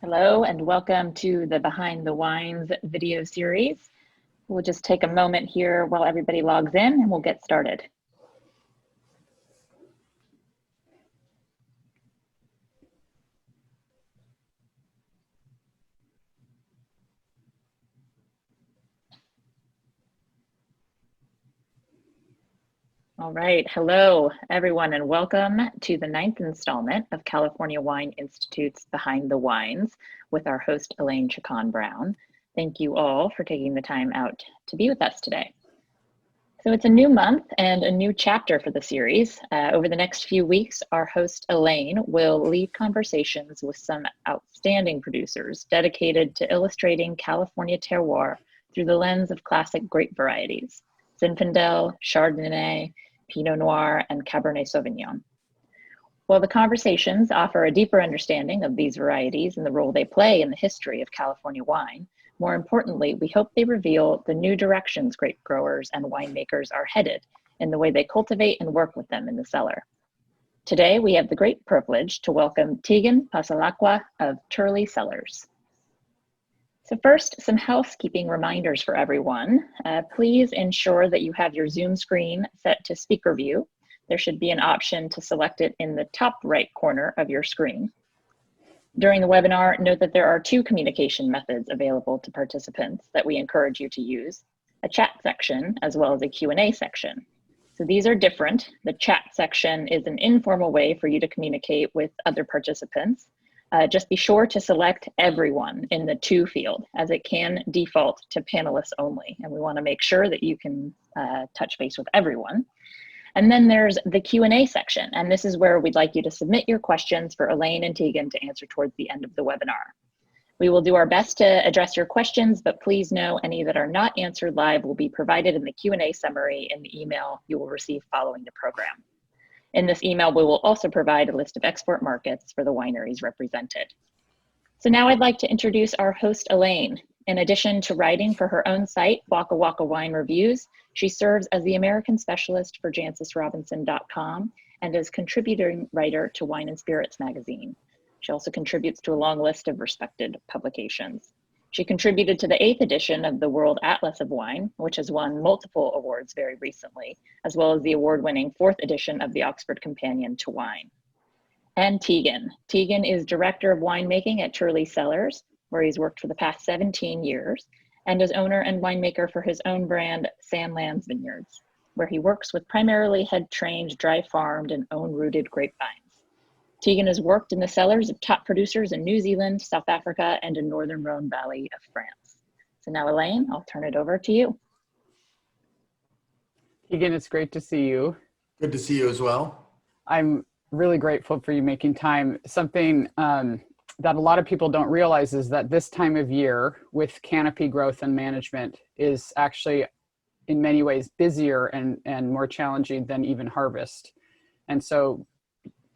Hello and welcome to the Behind the Wines video series. We'll just take a moment here while everybody logs in and we'll get started. All right, hello everyone and welcome to the 9th installment of California Wine Institute's Behind the Wines with our host Elaine Chukan Brown. Thank you all for taking the time out to be with us today. So it's a new month and a new chapter for the series. Over the next few weeks, our host Elaine will lead conversations with some outstanding producers dedicated to illustrating California terroir through the lens of classic grape varieties, Zinfandel, Chardonnay, Pinot Noir, and Cabernet Sauvignon. While the conversations offer a deeper understanding of these varieties and the role they play in the history of California wine, more importantly, we hope they reveal the new directions grape growers and winemakers are headed in the way they cultivate and work with them in the cellar. Today, we have the great privilege to welcome Tegan Passalacqua of Turley Cellars. So first, some housekeeping reminders for everyone. Please ensure that you have your Zoom screen set to speaker view. There should be an option to select it in the top right corner of your screen. During the webinar, note that there are two communication methods available to participants that we encourage you to use, a chat section as well as a Q&A section. So these are different. The chat section is an informal way for you to communicate with other participants. Just be sure to select everyone in the to field, as it can default to panelists only. And we want to make sure that you can touch base with everyone. And then there's the Q&A section. And this is where we'd like you to submit your questions for Elaine and Tegan to answer towards the end of the webinar. We will do our best to address your questions, but please know any that are not answered live will be provided in the Q&A summary in the email you will receive following the program. In this email, we will also provide a list of export markets for the wineries represented. So now I'd like to introduce our host, Elaine. In addition to writing for her own site, Waka Waka Wine Reviews, she serves as the American specialist for JancesRobinson.com and as contributing writer to Wine and Spirits magazine. She also contributes to a long list of respected publications. She contributed to the 8th edition of the World Atlas of Wine, which has won multiple awards very recently, as well as the award-winning 4th edition of the Oxford Companion to Wine. And Tegan. Tegan is Director of Winemaking at Turley Cellars, where he's worked for the past 17 years, and is owner and winemaker for his own brand, Sandlands Vineyards, where he works with primarily head-trained, dry-farmed, and own-rooted grapevines. Tegan has worked in the cellars of top producers in New Zealand, South Africa, and in northern Rhone Valley of France. So now, Elaine, I'll turn it over to you. Tegan, it's great to see you. Good to see you as well. I'm really grateful for you making time. Something that a lot of people don't realize is that this time of year with canopy growth and management is actually in many ways busier and more challenging than even harvest. And so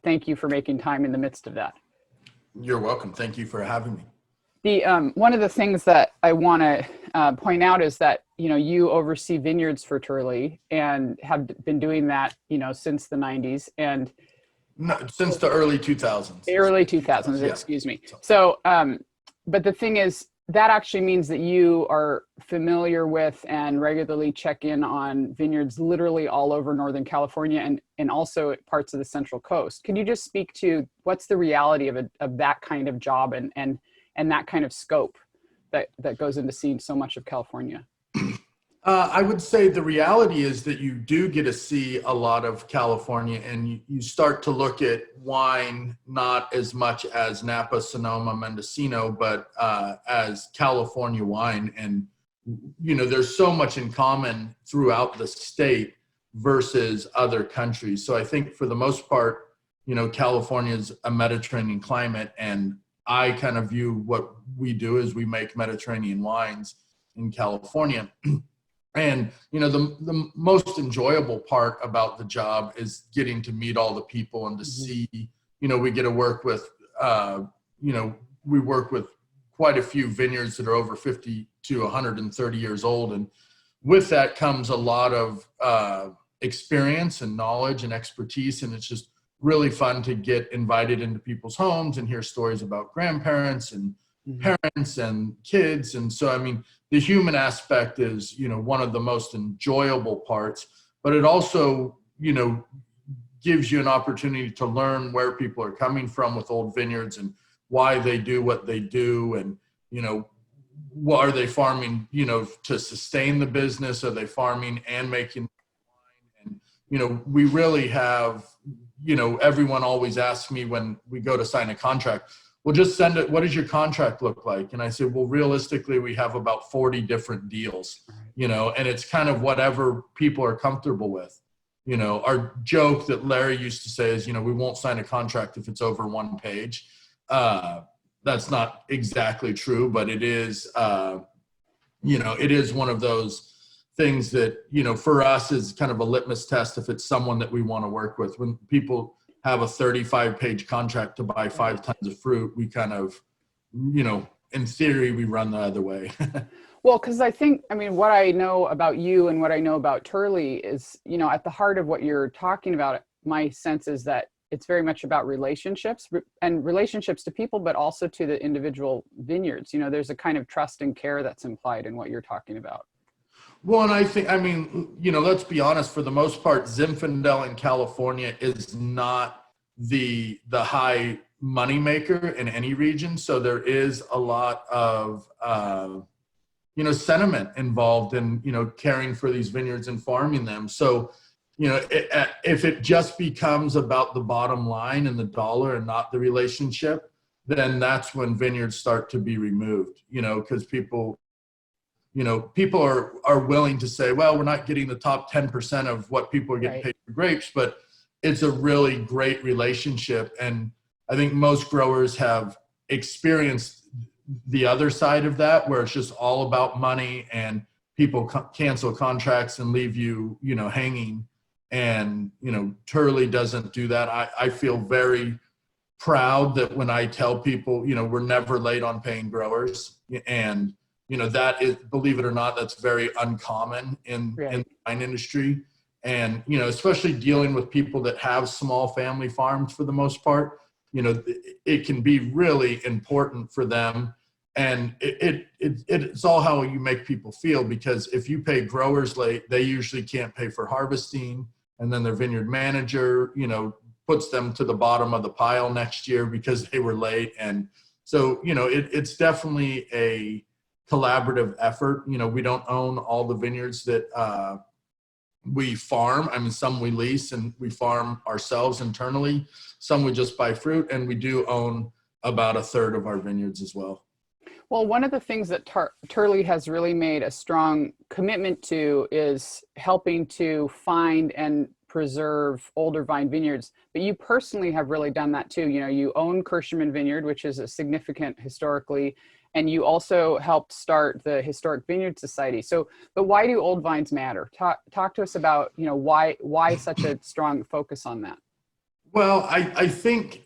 thank you for making time in the midst of that. You're welcome. Thank you for having me. One of the things that I want to point out is that, you oversee vineyards for Turley and have been doing that, since the 90s and no, since the early 2000s. Early 2000s, yeah. Excuse me. So, but the thing is, that actually means that you are familiar with and regularly check in on vineyards literally all over Northern California and also parts of the Central Coast. Can you just speak to what's the reality of that kind of job and that kind of scope that goes into seeing so much of California? I would say the reality is that you do get to see a lot of California, and you start to look at wine not as much as Napa, Sonoma, Mendocino, but as California wine. And, there's so much in common throughout the state versus other countries. So I think for the most part, California is a Mediterranean climate, and I kind of view what we do is we make Mediterranean wines in California. And, the most enjoyable part about the job is getting to meet all the people and to see, we get to work with, we work with quite a few vineyards that are over 50 to 130 years old. And with that comes a lot of experience and knowledge and expertise. And it's just really fun to get invited into people's homes and hear stories about grandparents and parents and kids. And so, I mean, the human aspect is, you know, one of the most enjoyable parts, but it also, you know, gives you an opportunity to learn where people are coming from with old vineyards and why they do what they do. And, you know, what are they farming, you know, to sustain the business? Are they farming and making wine? And, you know, we really have, you know, everyone always asks me when we go to sign a contract, well, just send it. What does your contract look like? And I said, well, realistically, we have about 40 different deals, you know, and it's kind of whatever people are comfortable with. You know, our joke that Larry used to say is, you know, we won't sign a contract if it's over one page. That's not exactly true, but it is, you know, it is one of those things that, you know, for us is kind of a litmus test if it's someone that we want to work with. When people have a 35-page contract to buy 5 tons of fruit, we kind of, you know, in theory, we run the other way. Well, because I think, I mean, what I know about you and what I know about Turley is, you know, at the heart of what you're talking about, my sense is that it's very much about relationships and relationships to people, but also to the individual vineyards. You know, there's a kind of trust and care that's implied in what you're talking about. Well, and I think, I mean, you know, let's be honest, for the most part, Zinfandel in California is not the high moneymaker in any region. So there is a lot of, you know, sentiment involved in, you know, caring for these vineyards and farming them. So, you know, if it just becomes about the bottom line and the dollar and not the relationship, then that's when vineyards start to be removed, you know, because people, you know, people are willing to say, well, we're not getting the top 10% of what people are getting paid for grapes, but it's a really great relationship. And I think most growers have experienced the other side of that, where it's just all about money and people cancel contracts and leave you, you know, hanging. And, you know, Turley doesn't do that. I feel very proud that when I tell people, you know, we're never late on paying growers. And, you know, that is, believe it or not, that's very uncommon in the wine industry. And, you know, especially dealing with people that have small family farms for the most part, you know, it can be really important for them. And it's all how you make people feel, because if you pay growers late, they usually can't pay for harvesting. And then their vineyard manager, you know, puts them to the bottom of the pile next year because they were late. And so, you know, it's definitely a collaborative effort. You know, we don't own all the vineyards that we farm. I mean, some we lease and we farm ourselves internally. Some we just buy fruit, and we do own about a third of our vineyards as well. Well, one of the things that Turley has really made a strong commitment to is helping to find and preserve older vine vineyards. But you personally have really done that too. You know, you own Kirschenmann Vineyard, which is a significant historically, and you also helped start the Historic Vineyard Society. So, but why do old vines matter? Talk to us about, you know, why such a strong focus on that? Well, I think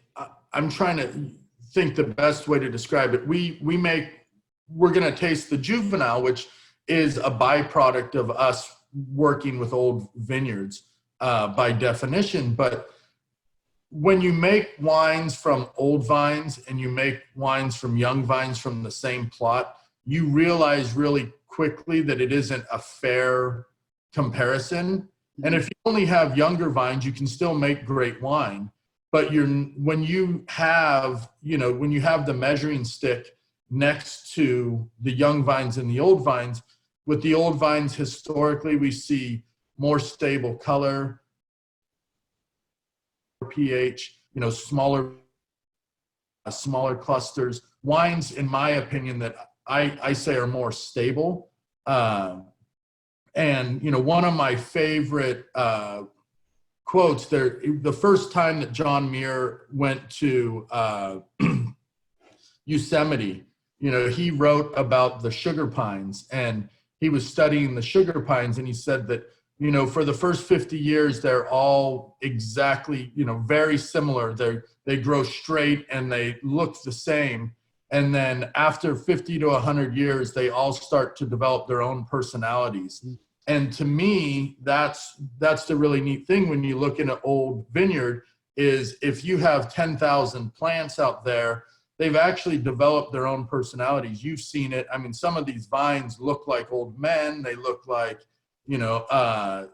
I'm trying to think the best way to describe it. We're going to taste the Juvenile, which is a byproduct of us working with old vineyards by definition. But when you make wines from old vines and you make wines from young vines from the same plot, you realize really quickly that it isn't a fair comparison. And if you only have younger vines, you can still make great wine. But when you have the measuring stick next to the young vines and the old vines, with the old vines, historically, we see more stable color, pH, you know, smaller clusters. Wines, in my opinion, that I say are more stable. And, you know, one of my favorite quotes there, the first time that John Muir went to Yosemite, you know, he wrote about the sugar pines, and he was studying the sugar pines, and he said that, you know, for the first 50 years, they're all exactly, you know, very similar. They grow straight and they look the same. And then after 50 to 100 years, they all start to develop their own personalities. And to me, that's the really neat thing when you look in an old vineyard, is if you have 10,000 plants out there, they've actually developed their own personalities. You've seen it. I mean, some of these vines look like old men. They look like, they're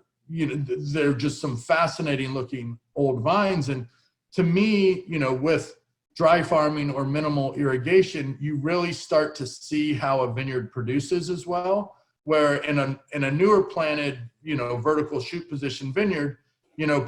just some fascinating looking old vines. And to me, with dry farming or minimal irrigation, you really start to see how a vineyard produces as well. Where in a newer planted, vertical shoot position vineyard,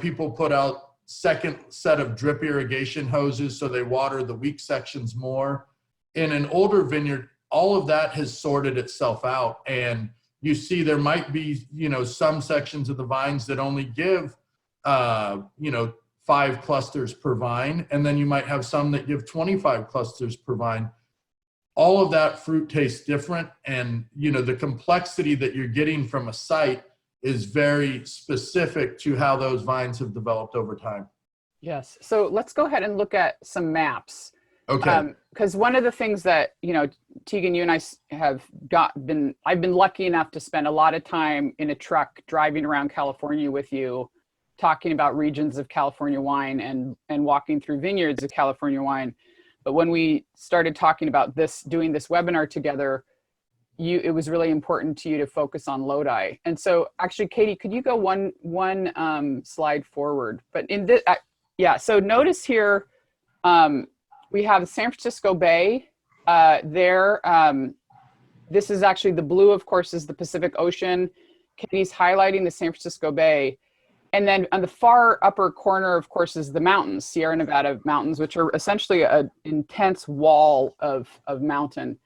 people put out second set of drip irrigation hoses so they water the weak sections more. In an older vineyard, all of that has sorted itself out, and you see there might be some sections of the vines that only give 5 clusters per vine, and then you might have some that give 25 clusters per vine. All of that fruit tastes different, and the complexity that you're getting from a site is very specific to how those vines have developed over time. Yes. So let's go ahead and look at some maps. Okay. Because one of the things that, Tegan, you and I I've been lucky enough to spend a lot of time in a truck driving around California with you, talking about regions of California wine and walking through vineyards of California wine. But when we started talking about doing this webinar together, it was really important to you to focus on Lodi. And so actually, Katie, could you go one slide forward? But in this, so notice here, we have San Francisco Bay there. This is actually the blue, of course, is the Pacific Ocean. Katie's highlighting the San Francisco Bay. And then on the far upper corner, of course, is the mountains, Sierra Nevada mountains, which are essentially an intense wall of mountain.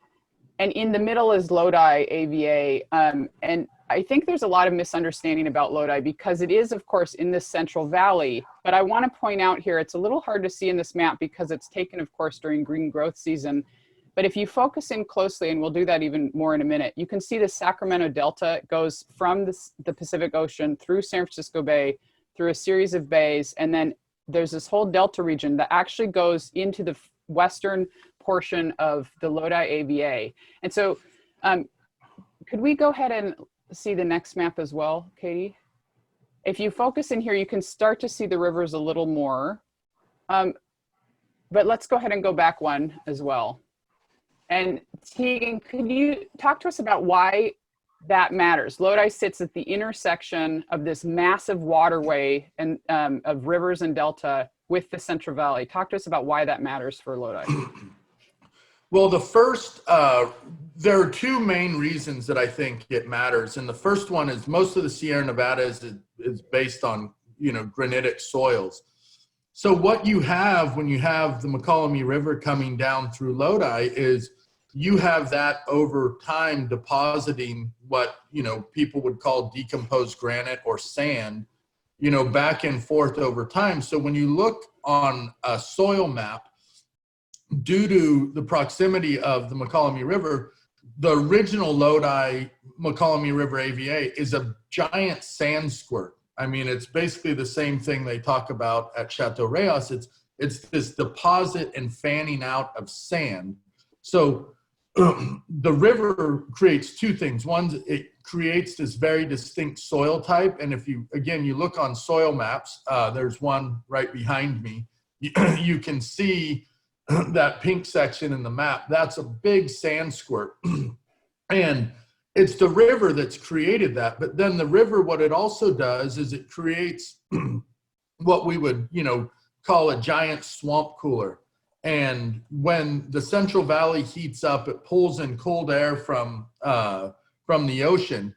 And in the middle is Lodi AVA. And I think there's a lot of misunderstanding about Lodi because it is, of course, in this Central Valley. But I want to point out here, it's a little hard to see in this map because it's taken, of course, during green growth season. But if you focus in closely, and we'll do that even more in a minute, you can see the Sacramento Delta goes from the Pacific Ocean through San Francisco Bay, through a series of bays, and then there's this whole Delta region that actually goes into the western portion of the Lodi AVA. And so could we go ahead and see the next map as well, Katie? If you focus in here, you can start to see the rivers a little more. But let's go ahead and go back one as well. And Tegan, could you talk to us about why that matters? Lodi sits at the intersection of this massive waterway and of rivers and delta with the Central Valley. Talk to us about why that matters for Lodi. Well, the first, there are two main reasons that I think it matters. And the first one is most of the Sierra Nevada is based on, granitic soils. So what you have when you have the McCallamy River coming down through Lodi is you have that over time depositing what, people would call decomposed granite or sand, back and forth over time. So when you look on a soil map, due to the proximity of the McCallamy River, the original Lodi McCallamy River AVA is a giant sand squirt. I mean, it's basically the same thing they talk about at Chateau Reyes. It's this deposit and fanning out of sand. So the river creates two things. One, it creates this very distinct soil type. And if you look on soil maps, there's one right behind me, you can see that pink section in the map. That's a big sand squirt. And it's the river that's created that. But then the river, what it also does is it creates what we would, call a giant swamp cooler. And when the Central Valley heats up, it pulls in cold air from the ocean,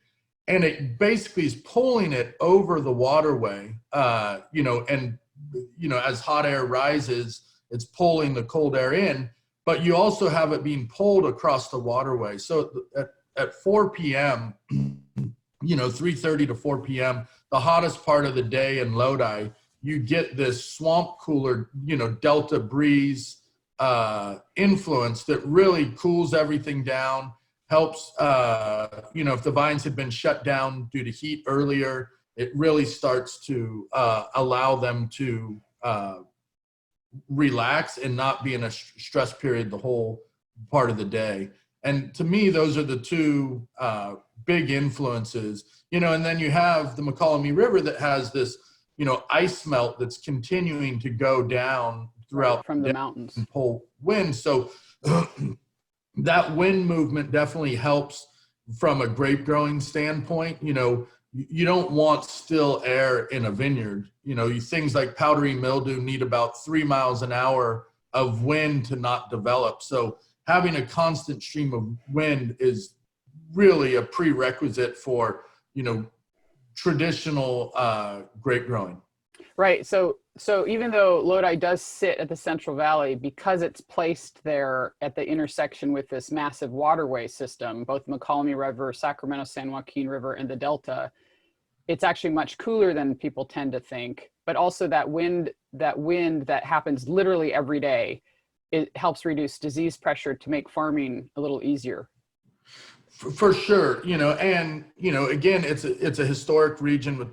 and it basically is pulling it over the waterway, as hot air rises, it's pulling the cold air in, but you also have it being pulled across the waterway. So at 4 p.m., 3:30 to 4 p.m., the hottest part of the day in Lodi, you get this swamp cooler, delta breeze influence that really cools everything down, helps, if the vines had been shut down due to heat earlier, it really starts to allow them to relax and not be in a stress period the whole part of the day. And to me, those are the two big influences, and then you have the McCallamy River that has this, ice melt that's continuing to go down throughout from the mountains and pull wind. So that wind movement definitely helps from a grape growing standpoint. You don't want still air in a vineyard. Things like powdery mildew need about 3 miles an hour of wind to not develop. So having a constant stream of wind is really a prerequisite for, traditional grape growing. Right. So even though Lodi does sit at the Central Valley, because it's placed there at the intersection with this massive waterway system, both Mokelumne River, Sacramento, San Joaquin River, and the Delta, it's actually much cooler than people tend to think. But also that wind that happens literally every day, it helps reduce disease pressure to make farming a little easier. For sure, and again, it's a historic region with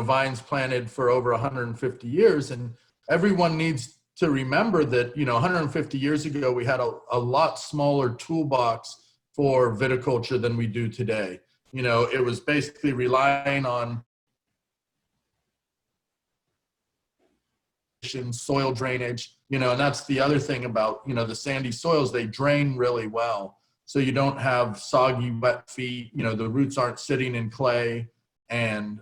vines planted for over 150 years, and everyone needs to remember that 150 years ago we had a lot smaller toolbox for viticulture than we do today. It was basically relying on soil drainage, and that's the other thing about the sandy soils, they drain really well. So you don't have soggy, wet feet, the roots aren't sitting in clay, and,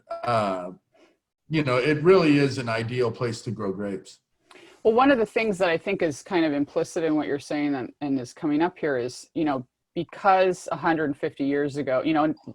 it really is an ideal place to grow grapes. Well, one of the things that I think is kind of implicit in what you're saying and is coming up here is, because 150 years ago,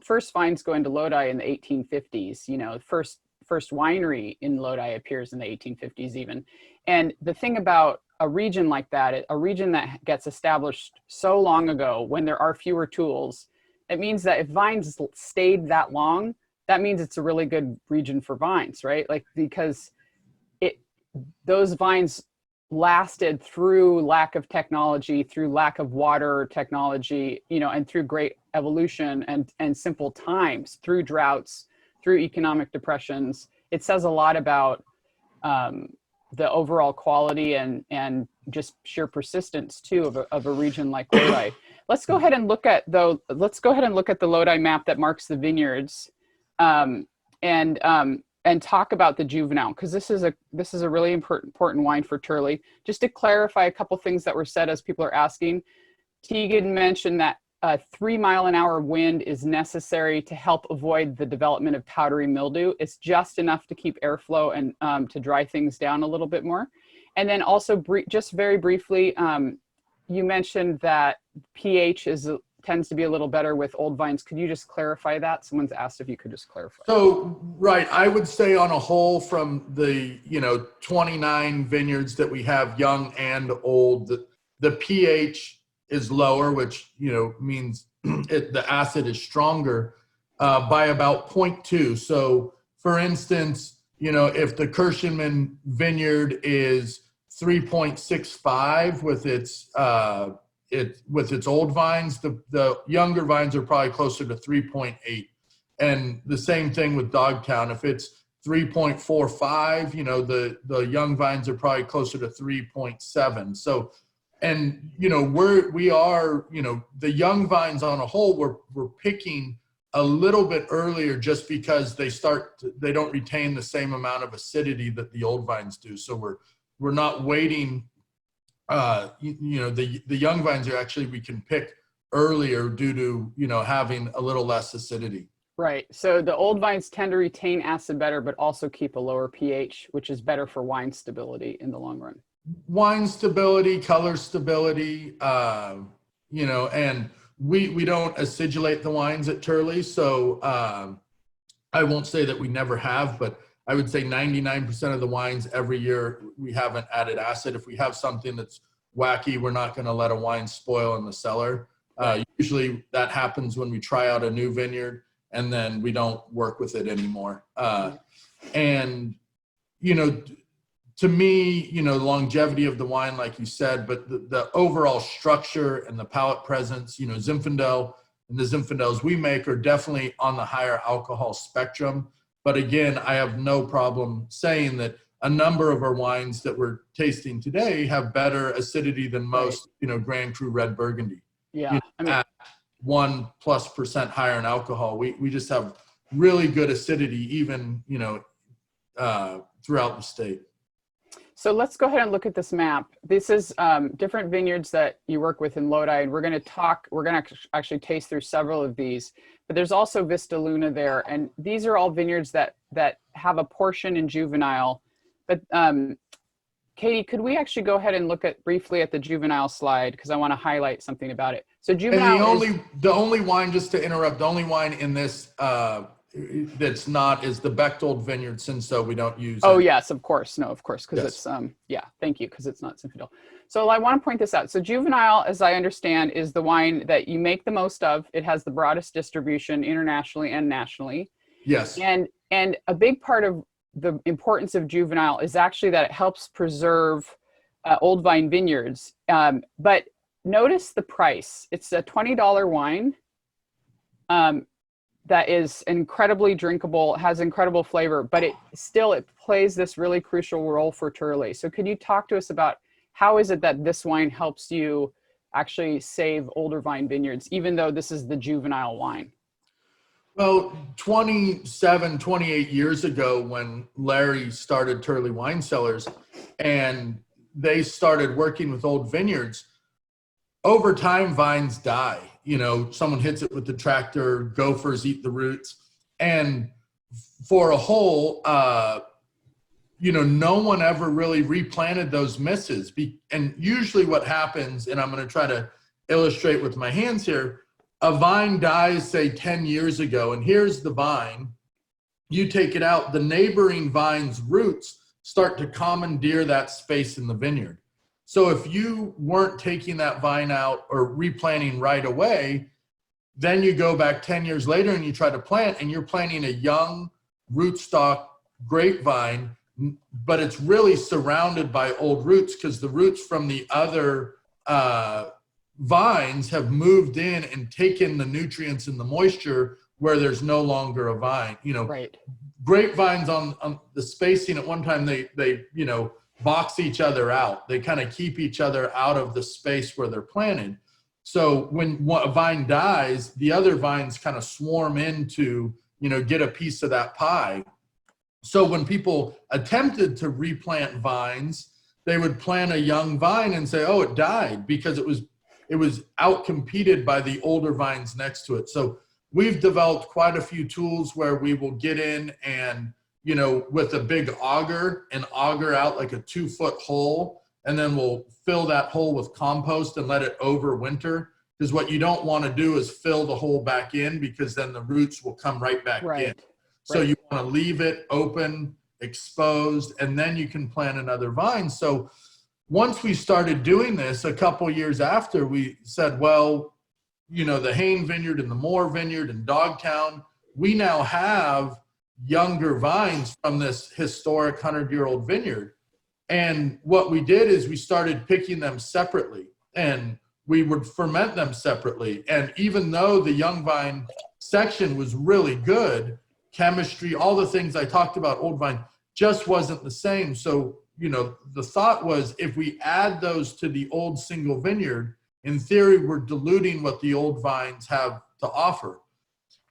first vines go into Lodi in the 1850s, first winery in Lodi appears in the 1850s even. And the thing about a region like that, a region that gets established so long ago when there are fewer tools, it means that if vines stayed that long, that means it's a really good region for vines, right? Because those vines lasted through lack of technology, through lack of water technology, and through great evolution and simple times, through droughts, through economic depressions. It says a lot about the overall quality and just sheer persistence too of a region like Lodi. Let's go ahead and look at the Lodi map that marks the vineyards, and talk about the Juvenile, because this is a really important wine for Turley. Just to clarify a couple things that were said as people are asking, Tegan mentioned that a 3 mile an hour wind is necessary to help avoid the development of powdery mildew. It's just enough to keep airflow and to dry things down a little bit more. And then also just very briefly, you mentioned that pH tends to be a little better with old vines. Could you just clarify that? Someone's asked if you could just clarify. So, right, I would say on a whole from the 29 vineyards that we have, young and old, the pH is lower, which means the acid is stronger by about 0.2. So for instance, if the Kirschenmann vineyard is 3.65 with its old vines, the younger vines are probably closer to 3.8. And the same thing with Dogtown. If it's 3.45, the young vines are probably closer to 3.7. So, and we are the young vines on a whole, we're picking a little bit earlier just because they don't retain the same amount of acidity that the old vines do. So we're not waiting. The young vines are actually, we can pick earlier due to having a little less acidity. Right. So the old vines tend to retain acid better, but also keep a lower pH, which is better for wine stability in the long run. Wine stability, color stability, and we don't acidulate the wines at Turley. So I won't say that we never have, but I would say 99% of the wines every year we haven't added acid. If we have something that's wacky, we're not going to let a wine spoil in the cellar. Usually that happens when we try out a new vineyard and then we don't work with it anymore. And to me, the longevity of the wine, like you said, but the overall structure and the palate presence, Zinfandel and the Zinfandels we make are definitely on the higher alcohol spectrum. But again, I have no problem saying that a number of our wines that we're tasting today have better acidity than most, Grand Cru Red Burgundy. Yeah. At 1+% higher in alcohol, we just have really good acidity, even, throughout the state. So let's go ahead and look at this map. This is different vineyards that you work with in Lodi, and we're going to actually taste through several of these, but there's also Vista Luna there. And these are all vineyards that have a portion in Juvenile. But Katie, could we actually go ahead and look briefly at the Juvenile slide? Because I want to highlight something about it. So Juvenile and the only wine, just to interrupt, the only wine in this that's not is the Bechtold vineyard, since so we don't use yes, of course. No, of course, because it's thank you, because it's not Zinfandel. So I want to point this out. So Juvenile, as I understand, is the wine that you make the most of. It has the broadest distribution internationally and nationally. Yes. And a big part of the importance of Juvenile is actually that it helps preserve old vine vineyards. But notice the price. It's a $20 wine. That is incredibly drinkable, has incredible flavor, but it plays this really crucial role for Turley. So could you talk to us about how is it that this wine helps you actually save older vine vineyards, even though this is the Juvenile wine? Well, 28 years ago, when Larry started Turley Wine Cellars and they started working with old vineyards, over time, vines die. You know, someone hits it with the tractor, gophers eat the roots. And for a whole, no one ever really replanted those misses. And usually what happens, and I'm going to try to illustrate with my hands here, a vine dies, say 10 years ago, and here's the vine. You take it out, the neighboring vine's roots start to commandeer that space in the vineyard. So if you weren't taking that vine out or replanting right away, then you go back 10 years later and you try to plant, and you're planting a young rootstock grapevine, but it's really surrounded by old roots because the roots from the other vines have moved in and taken the nutrients and the moisture where there's no longer a vine. Right. Grapevines on the spacing at one time, they box each other out. They kind of keep each other out of the space where they're planted. So when a vine dies, the other vines kind of swarm in to, get a piece of that pie. So when people attempted to replant vines, they would plant a young vine and say, oh, it died because it was outcompeted by the older vines next to it. So we've developed quite a few tools where we will get in and with a big auger and auger out like a 2-foot hole, and then we'll fill that hole with compost and let it overwinter. Because what you don't want to do is fill the hole back in, because then the roots will come right back in. So you want to leave it open, exposed, and then you can plant another vine. So once we started doing this, a couple years after, we said, well, the Hain Vineyard and the Moore Vineyard and Dogtown, we now have younger vines from this historic 100-year-old vineyard. And what we did is we started picking them separately, and we would ferment them separately. And even though the young vine section was really good, chemistry, all the things I talked about, old vine, just wasn't the same. So, the thought was, if we add those to the old single vineyard, in theory, we're diluting what the old vines have to offer.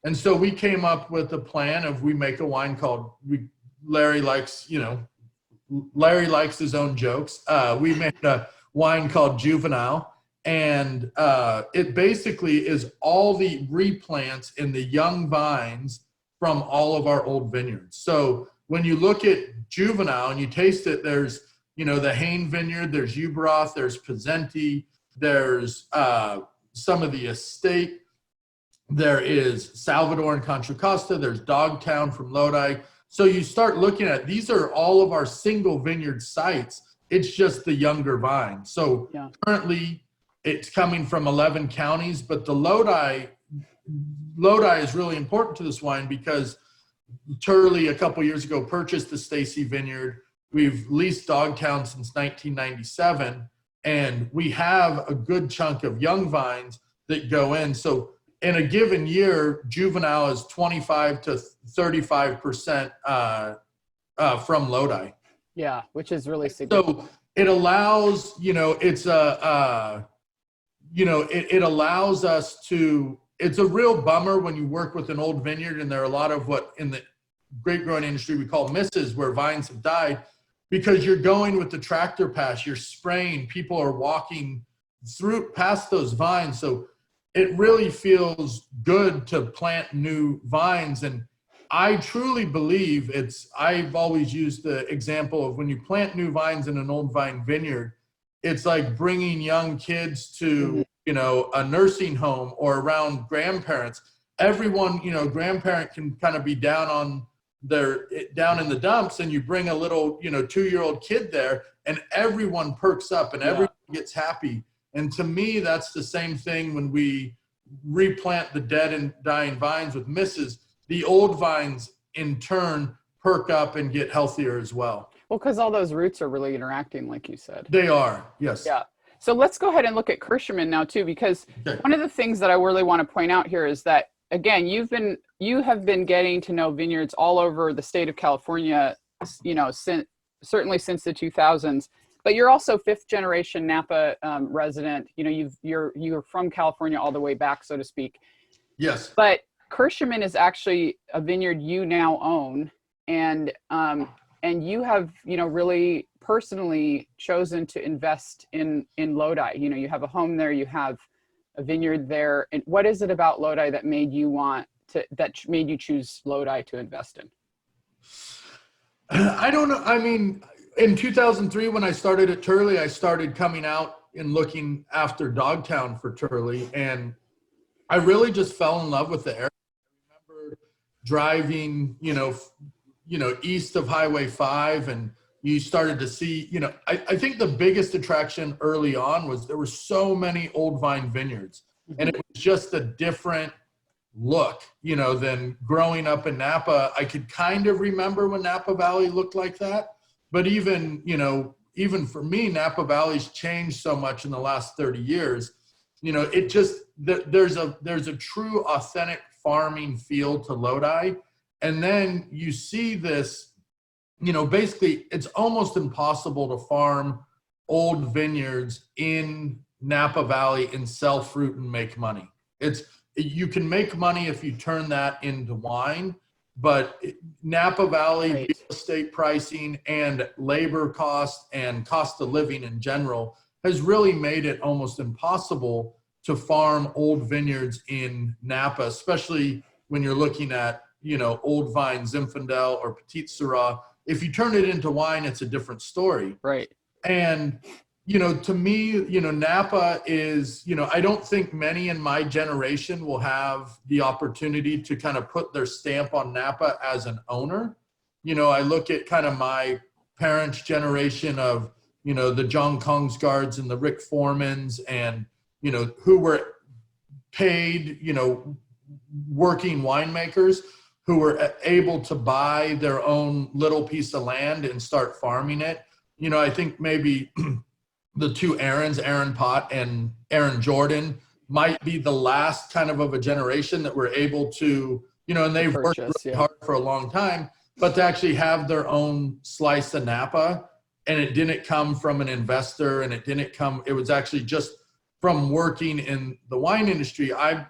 And so we came up with a plan of, we make a wine called, Larry likes his own jokes. We made a wine called Juvenile, and it basically is all the replants in the young vines from all of our old vineyards. So when you look at Juvenile and you taste it, there's, the Hain Vineyard, there's Ubroth, there's Pezenti, there's some of the estate. There is Salvador and Contra Costa. There's Dogtown from Lodi. So you start looking at, these are all of our single vineyard sites. It's just the younger vine. So currently it's coming from 11 counties, but the Lodi is really important to this wine because Turley a couple years ago purchased the Stacy Vineyard. We've leased Dogtown since 1997, and we have a good chunk of young vines that go in. So in a given year, Juvenile is 25 to 35% from Lodi. Yeah, which is really significant. So it allows, it allows us to, it's a real bummer when you work with an old vineyard and there are a lot of what in the grape growing industry we call misses, where vines have died, because you're going with the tractor pass, you're spraying, people are walking through past those vines. So it really feels good to plant new vines. And I truly believe I've always used the example of when you plant new vines in an old vine vineyard, it's like bringing young kids to, a nursing home or around grandparents. Everyone, grandparent can kind of be down in the dumps, and you bring a little, 2-year-old kid there, and everyone perks up and everyone gets happy. And to me, that's the same thing when we replant the dead and dying vines with misses. The old vines in turn perk up and get healthier as well. Well, because all those roots are really interacting, like you said. They are, yes. Yeah. So let's go ahead and look at Kirschenmann now too, because one of the things that I really want to point out here is that, again, you have been getting to know vineyards all over the state of California, certainly since the 2000s. But you're also 5th generation Napa resident. You're from California all the way back, so to speak. Yes. But Kirschenmann is actually a vineyard you now own, and you have really personally chosen to invest in Lodi. You have a home there, you have a vineyard there. And what is it about Lodi that made you choose Lodi to invest in? I don't know. I mean, in 2003, when I started at Turley, I started coming out and looking after Dogtown for Turley, and I really just fell in love with the area. I remember driving, east of Highway 5, and you started to see, I think the biggest attraction early on was there were so many old vine vineyards, and it was just a different look, than growing up in Napa. I could kind of remember when Napa Valley looked like that, but even for me, Napa Valley's changed so much in the last 30 years. It just, there's a true authentic farming feel to Lodi. And then you see this, basically it's almost impossible to farm old vineyards in Napa Valley and sell fruit and make money. You can make money if you turn that into wine, but Napa Valley real estate pricing and labor costs and cost of living in general has really made it almost impossible to farm old vineyards in Napa, especially when you're looking at, old vine Zinfandel or Petit Syrah. If you turn it into wine, it's a different story. Right. And, to me, Napa is, I don't think many in my generation will have the opportunity to kind of put their stamp on Napa as an owner. I look at kind of my parents' generation of, the John Kongsgaards and the Rick Formans and, who were paid, working winemakers who were able to buy their own little piece of land and start farming it. I think maybe the two Aarons, Aaron Pott and Aaron Jordan, might be the last kind of a generation that were able to, and they've worked really hard for a long time, but to actually have their own slice of Napa. And it didn't come from an investor, and it was actually just from working in the wine industry. I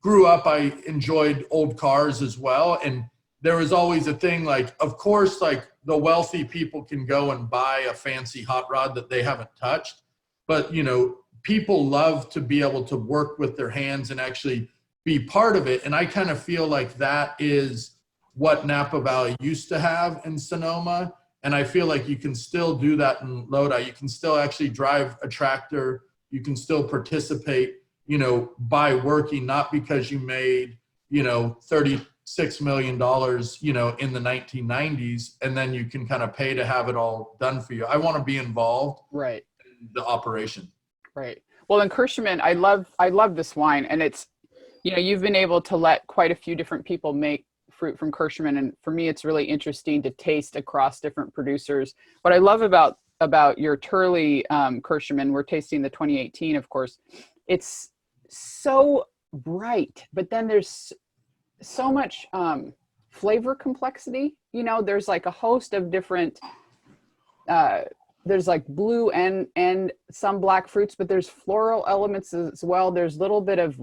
grew up, I enjoyed old cars as well. And there was always a thing, like, of course, like the wealthy people can go and buy a fancy hot rod that they haven't touched. But, people love to be able to work with their hands and actually be part of it. And I kind of feel like that is what Napa Valley used to have in Sonoma. And I feel like you can still do that in Lodi. You can still actually drive a tractor. You can still participate, by working, not because you made, $36 million, in the 1990s, and then you can kind of pay to have it all done for you. I want to be involved in the operation. Right. Well, in Kirschenmann, I love this wine, and it's, you've been able to let quite a few different people make fruit from Kirschenmann, and for me, it's really interesting to taste across different producers. What I love about your Turley Kirschenmann, we're tasting the 2018, of course. It's so bright, but then there's so much flavor complexity. There's like a host of different. There's like blue and some black fruits, but there's floral elements as well. There's a little bit of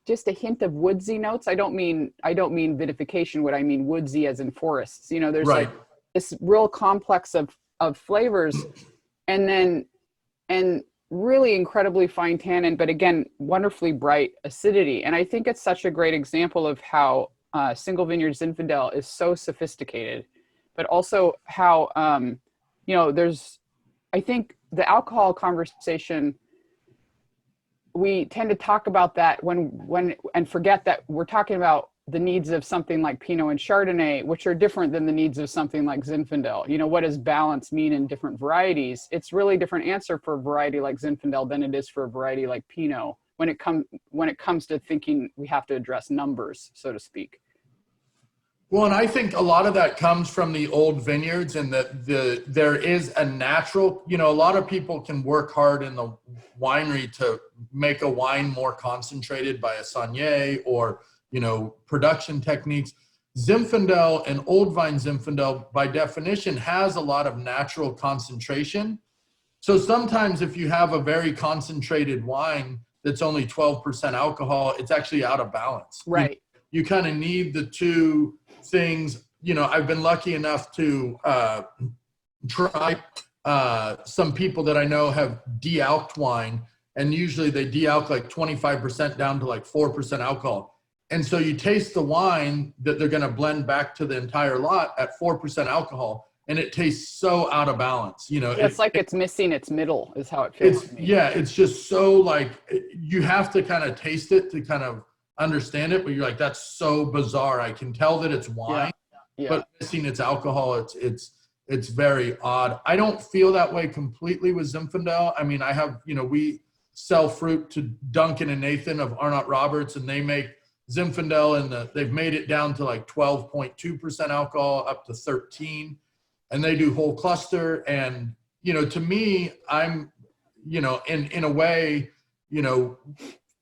just a hint of woodsy notes. I don't mean vinification. What I mean woodsy as in forests. You know, there's Right. like this real complex of flavors, and really incredibly fine tannin, but again, wonderfully bright acidity. And I think it's such a great example of how Single Vineyard Zinfandel is so sophisticated, but also how, you know, I think the alcohol conversation, we tend to talk about that and forget that we're talking about the needs of something like Pinot and Chardonnay, which are different than the needs of something like Zinfandel. You know, what does balance mean in different varieties? It's really a different answer for a variety like Zinfandel than it is for a variety like Pinot when it comes to thinking we have to address numbers, so to speak. Well, and I think a lot of that comes from the old vineyards, and that there is a natural, you know, a lot of people can work hard in the winery to make a wine more concentrated by a sommelier or, you know, production techniques. Zinfandel and old vine Zinfandel, by definition, has a lot of natural concentration. So sometimes if you have a very concentrated wine that's only 12% alcohol, it's actually out of balance. Right. You kind of need the two things. You know, I've been lucky enough to try some people that I know have de-alked wine, and usually they de-alk like 25% down to like 4% alcohol. And so you taste the wine that they're going to blend back to the entire lot at 4% alcohol, and it tastes so out of balance. You know, it's like it's missing its middle is how it feels to me. Yeah, it's just so like, you have to kind of taste it to kind of understand it, but you're like, that's so bizarre. I can tell that it's wine, but missing its alcohol, it's very odd. I don't feel that way completely with Zinfandel. I mean, I have, you know, we sell fruit to Duncan and Nathan of Arnott Roberts, and they make Zinfandel, and they've made it down to like 12.2% alcohol up to 13, and they do whole cluster. And, you know, to me, I'm, you know, in a way, you know,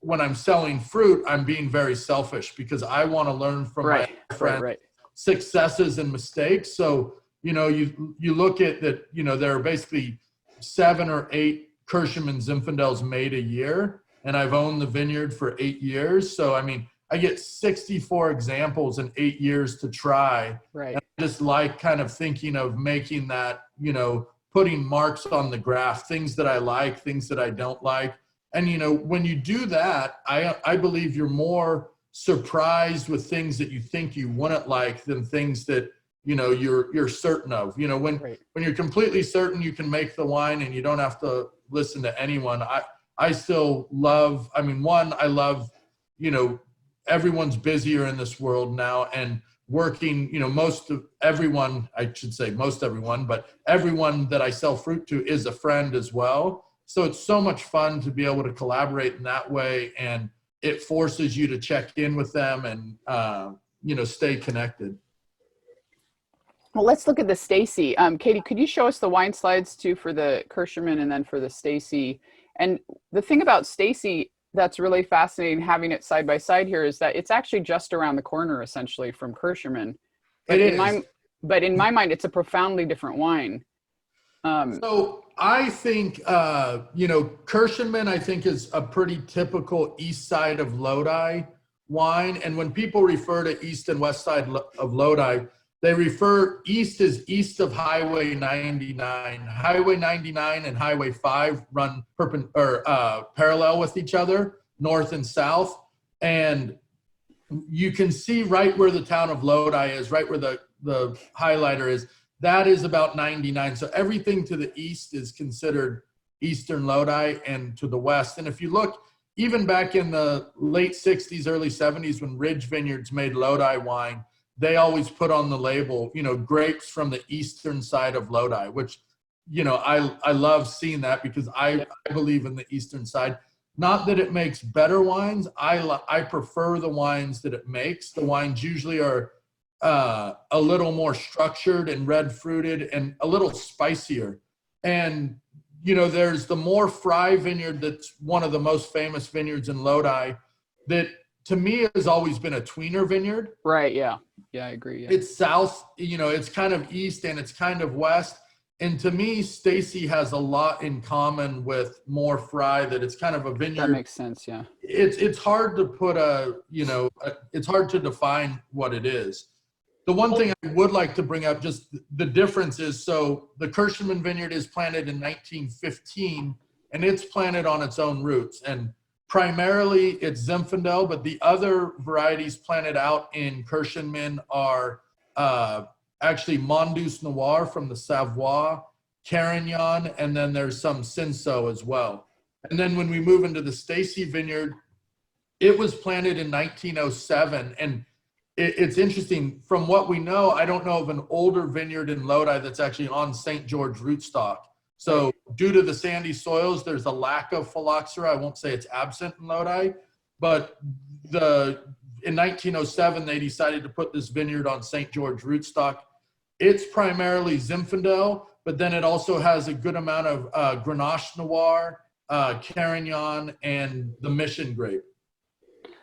when I'm selling fruit, I'm being very selfish because I want to learn from my friends' successes and mistakes. So, you know, you look at that, you know, there are basically 7 or 8 Kirschenmann Zinfandels made a year, and I've owned the vineyard for 8 years. So, I mean, I get 64 examples in 8 years to try. Right. And I just like kind of thinking of making that, you know, putting marks on the graph, things that I like, things that I don't like. And, you know, when you do that, I believe you're more surprised with things that you think you wouldn't like than things that, you know, you're certain of. You know, when you're completely certain you can make the wine and you don't have to listen to anyone, I still love, I mean, I love, you know, everyone's busier in this world now, and working, you know, most everyone that I sell fruit to is a friend as well. So it's so much fun to be able to collaborate in that way, and it forces you to check in with them and, you know, stay connected. Well, let's look at the Stacy. Katie, could you show us the wine slides too for the Kirschenmann and then for the Stacy? And the thing about Stacy that's really fascinating, having it side by side here, is that it's actually just around the corner essentially from Kirschenmann. But in my mind, it's a profoundly different wine. So I think, you know, Kirschenmann, I think, is a pretty typical east side of Lodi wine. And when people refer to east and west side of Lodi, they refer east as east of Highway 99. Highway 99 and Highway 5 run parallel with each other, north and south. And you can see right where the town of Lodi is, right where the highlighter is. That is about 99. So everything to the east is considered eastern Lodi, and to the west. And if you look, even back in the late 60s, early 70s, when Ridge Vineyards made Lodi wine, they always put on the label, you know, grapes from the eastern side of Lodi, which, you know, I love seeing that because I believe in the eastern side. Not that it makes better wines. I prefer the wines that it makes. The wines usually are a little more structured and red fruited and a little spicier. And, you know, there's the Moore Fry vineyard that's one of the most famous vineyards in Lodi that to me has always been a tweener vineyard. Right, yeah. Yeah, I agree. Yeah. It's south, you know, it's kind of east and it's kind of west. And to me, Stacy has a lot in common with More Fry, that it's kind of a vineyard. That makes sense, yeah. It's hard to put it's hard to define what it is. The one thing I would like to bring up, just the difference is, so the Kirschenmann vineyard is planted in 1915, and it's planted on its own roots. And primarily it's Zinfandel, but the other varieties planted out in Kirschenmann are actually Mondouse Noir from the Savoie, Carignan, and then there's some Cinsault as well. And then when we move into the Stacy vineyard, it was planted in 1907. And it's interesting, from what we know, I don't know of an older vineyard in Lodi that's actually on St. George rootstock. So due to the sandy soils, there's a lack of phylloxera. I won't say it's absent in Lodi, but in 1907, they decided to put this vineyard on St. George rootstock. It's primarily Zinfandel, but then it also has a good amount of Grenache Noir, Carignan, and the Mission grape.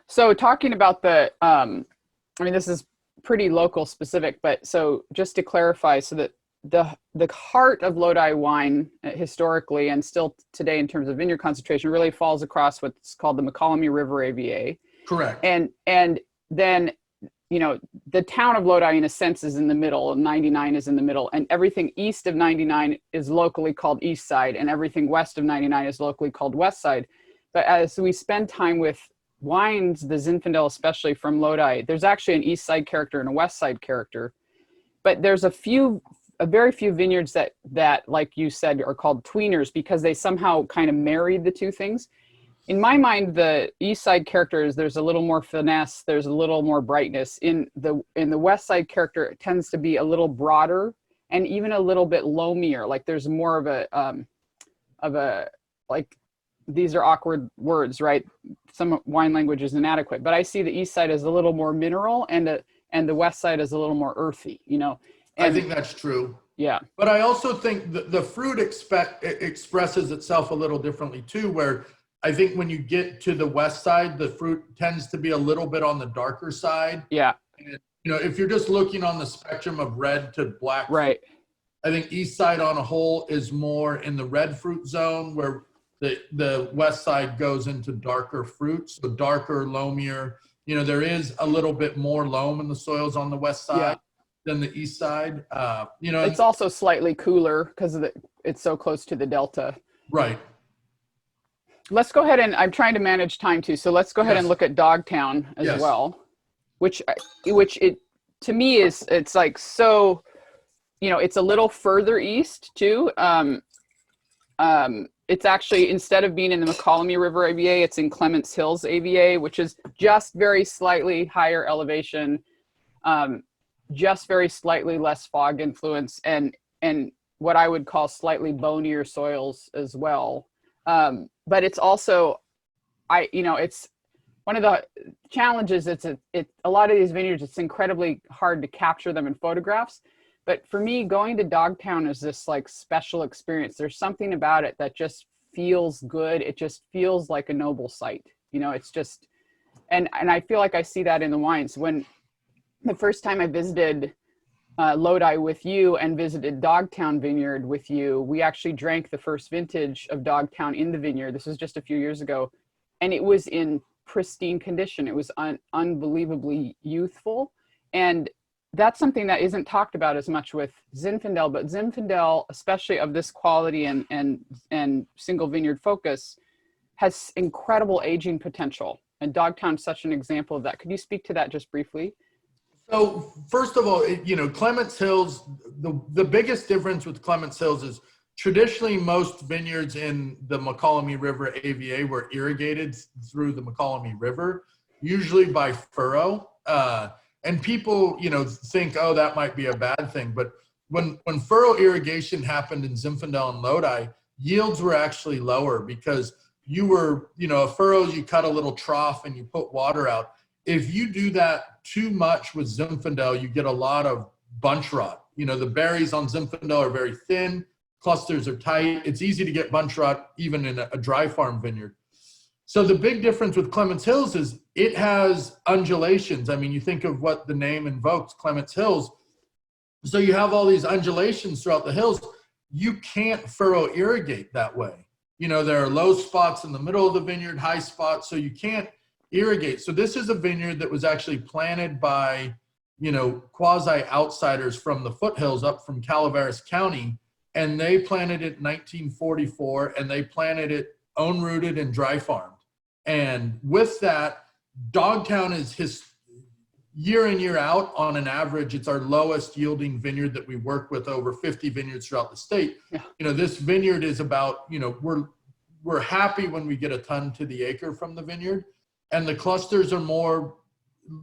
So talking about the, I mean, this is pretty local specific, but so just to clarify, so that the heart of Lodi wine historically and still today in terms of vineyard concentration really falls across what's called the McCallamy River AVA. Correct. And then, you know, the town of Lodi in a sense is in the middle, 99 is in the middle, and everything east of 99 is locally called East Side, and everything west of 99 is locally called West Side. But as we spend time with wines, the Zinfandel especially from Lodi, there's actually an East Side character and a West Side character. But there's a very few vineyards that, like you said, are called tweeners because they somehow kind of married the two things. In my mind, the East Side character is there's a little more finesse, there's a little more brightness. In the West Side character, it tends to be a little broader and even a little bit loamier. Like there's more of a like, these are awkward words, right? Some wine language is inadequate, but I see the East Side as a little more mineral and the West Side is a little more earthy, you know? And, I think that's true. Yeah. But I also think the fruit expresses itself a little differently too, where I think when you get to the West Side, the fruit tends to be a little bit on the darker side. Yeah. And, you know, if you're just looking on the spectrum of red to black, right, I think East Side on a whole is more in the red fruit zone, where the West Side goes into darker fruits, so darker, loamier. You know, there is a little bit more loam in the soils on the West Side than the East Side. You know, it's also slightly cooler because it's so close to the Delta. Right. Let's go ahead and I'm trying to manage time too. So let's go ahead and look at Dogtown as well, which it to me is, it's like, so, you know, it's a little further east too. It's actually, instead of being in the McCallamy River AVA, it's in Clements Hills AVA, which is just very slightly higher elevation, just very slightly less fog influence, and what I would call slightly bonier soils as well. But it's also, it's one of the challenges. A lot of these vineyards, it's incredibly hard to capture them in photographs. But for me, going to Dogtown is this like special experience. There's something about it that just feels good. It just feels like a noble site. You know, it's just, and I feel like I see that in the wines. When the first time I visited Lodi with you and visited Dogtown Vineyard with you, we actually drank the first vintage of Dogtown in the vineyard. This was just a few years ago, and it was in pristine condition. It was unbelievably youthful, and that's something that isn't talked about as much with Zinfandel, but Zinfandel, especially of this quality and single vineyard focus, has incredible aging potential, and Dogtown's such an example of that. Could you speak to that just briefly? So first of all, you know, Clements Hills, the biggest difference with Clements Hills is traditionally most vineyards in the McCallamy River AVA were irrigated through the McCallamy River, usually by furrow. And people, you know, think, oh, that might be a bad thing. But when furrow irrigation happened in Zinfandel and Lodi, yields were actually lower because you were, you know, a furrow, you cut a little trough and you put water out. If you do that too much with Zinfandel, you get a lot of bunch rot. You know, the berries on Zinfandel are very thin, clusters are tight. It's easy to get bunch rot even in a dry farm vineyard. So the big difference with Clements Hills is it has undulations. I mean, you think of what the name invokes, Clements Hills. So you have all these undulations throughout the hills. you can't furrow irrigate that way. You know, there are low spots in the middle of the vineyard, high spots, so you can't irrigate. So this is a vineyard that was actually planted by, you know, quasi outsiders from the foothills up from Calaveras County, and they planted it in 1944, and they planted it own rooted and dry farmed. And with that, Dogtown is his year in, year out, on an average, it's our lowest yielding vineyard that we work with, over 50 vineyards throughout the state. Yeah. You know, this vineyard is about, you know, we're happy when we get a ton to the acre from the vineyard, and the clusters are